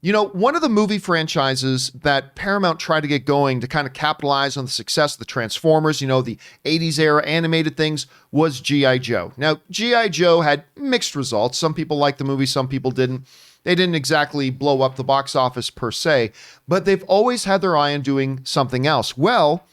You know, one of the movie franchises that Paramount tried to get going to kind of capitalize on the success of the Transformers, you know, the 80s era animated things, was G.I. Joe. Now, G.I. Joe had mixed results. Some people liked the movie, some people didn't. They didn't exactly blow up the box office per se, but they've always had their eye on doing something else. Well,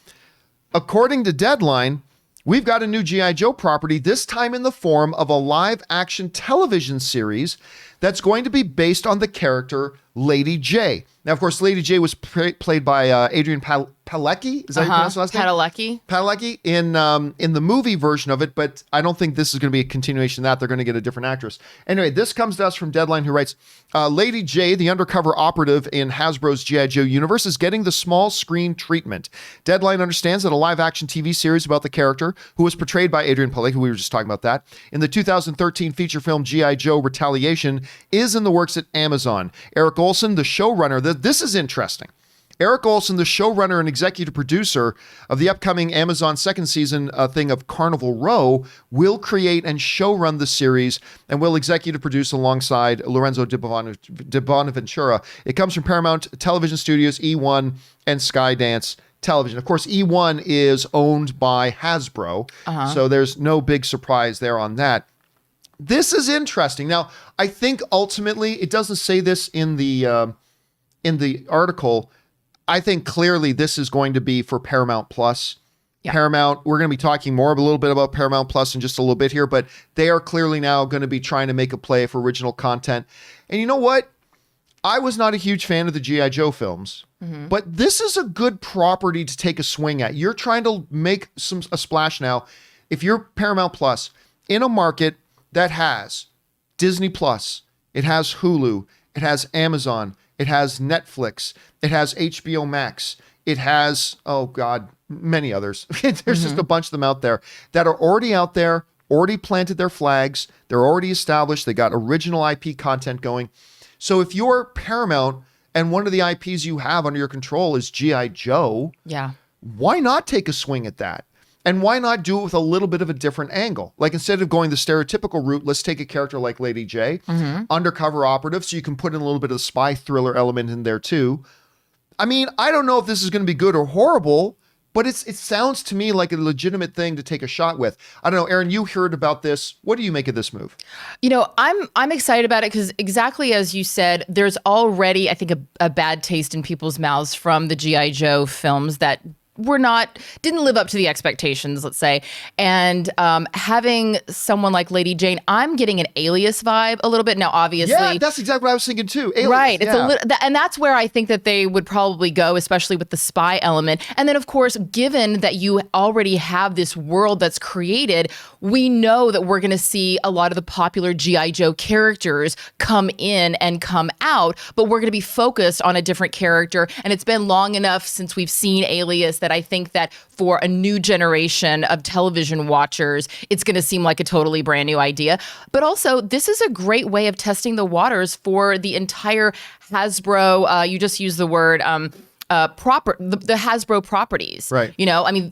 according to Deadline, we've got a new G.I. Joe property, this time in the form of a live-action television series that's going to be based on the character Lady Jaye. Now, of course, Lady Jaye was played by Adrianne Palicki. Is that how you pronounce her last name? Palicki. Palicki in the movie version of it, but I don't think this is going to be a continuation of that. They're going to get a different actress. Anyway, this comes to us from Deadline, who writes, Lady Jaye, the undercover operative in Hasbro's G.I. Joe universe, is getting the small screen treatment. Deadline understands that a live-action TV series about the character, who was portrayed by Adrianne Palicki, we were just talking about that, in the 2013 feature film G.I. Joe Retaliation, is in the works at Amazon. Eric Olson, the showrunner, this is interesting. Eric Olson, the showrunner and executive producer of the upcoming Amazon second season thing of Carnival Row, will create and showrun the series and will executive produce alongside Lorenzo de Bonaventura. It comes from Paramount Television Studios, E1, and Skydance Television. Of course, E1 is owned by Hasbro, so there's no big surprise there on that. This is interesting. Now, I think ultimately, it doesn't say this in the article. I think clearly this is going to be for Paramount Plus. Yeah. Paramount, we're going to be talking more a little bit about Paramount Plus in just a little bit here, but they are clearly now going to be trying to make a play for original content. And you know what? I was not a huge fan of the G.I. Joe films, but this is a good property to take a swing at. You're trying to make a splash now. If you're Paramount Plus in a market that has Disney Plus, it has Hulu, it has Amazon, it has Netflix, it has HBO Max, it has, oh God, many others. There's just a bunch of them out there that are already out there, already planted their flags, they're already established, they got original IP content going. So if you're Paramount and one of the IPs you have under your control is G.I. Joe, why not take a swing at that? And why not do it with a little bit of a different angle? Like, instead of going the stereotypical route, let's take a character like Lady Jaye, undercover operative, so you can put in a little bit of the spy thriller element in there too. I mean, I don't know if this is going to be good or horrible, but it sounds to me like a legitimate thing to take a shot with. I don't know, Aaron, you heard about this. What do you make of this move? You know, I'm excited about it because exactly as you said, there's already, I think, a bad taste in people's mouths from the G.I. Joe films that didn't live up to the expectations, let's say. And having someone like Lady Jane, I'm getting an Alias vibe a little bit. Now, obviously. Yeah, that's exactly what I was thinking too. Alias, right. It's a little, and that's where I think that they would probably go, especially with the spy element. And then, of course, given that you already have this world that's created, we know that we're going to see a lot of the popular G.I. Joe characters come in and come out, but we're going to be focused on a different character. And it's been long enough since we've seen Alias that I think that for a new generation of television watchers, it's going to seem like a totally brand new idea. But also, this is a great way of testing the waters for the entire Hasbro, you just used the word, the Hasbro properties. Right. You know, I mean,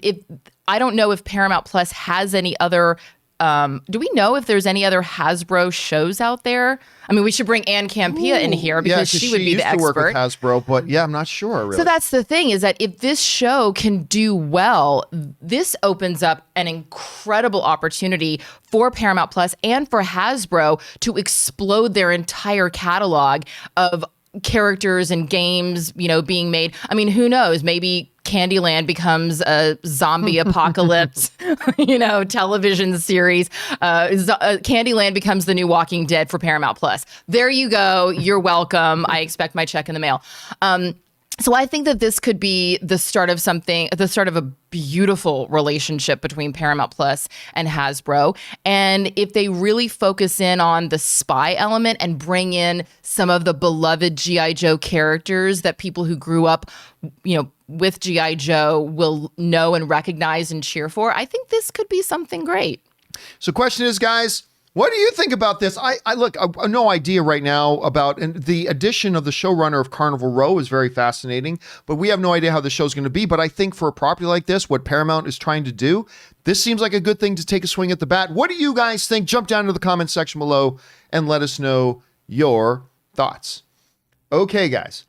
I don't know if Paramount Plus has any other, do we know if there's any other Hasbro shows out there? I mean, we should bring Anne Campea in here because she would be the expert. She used to work with Hasbro, but yeah, I'm not sure really. So that's the thing, is that if this show can do well, this opens up an incredible opportunity for Paramount Plus and for Hasbro to explode their entire catalog of characters and games, you know, being made. I mean, who knows? Maybe Candyland becomes a zombie apocalypse, you know, television series. Candyland becomes the new Walking Dead for Paramount Plus. There you go. You're welcome. I expect my check in the mail. So I think that this could be the start of a beautiful relationship between Paramount Plus and Hasbro. And if they really focus in on the spy element and bring in some of the beloved G.I. Joe characters that people who grew up, you know, with G.I. Joe will know and recognize and cheer for, I think this could be something great. So question is, guys, what do you think about this? I have no idea right now about, and the addition of the showrunner of Carnival Row is very fascinating, but we have no idea how the show's going to be. But I think for a property like this, what Paramount is trying to do, this seems like a good thing to take a swing at the bat. What do you guys think? Jump down to the comment section below and let us know your thoughts. Okay, guys.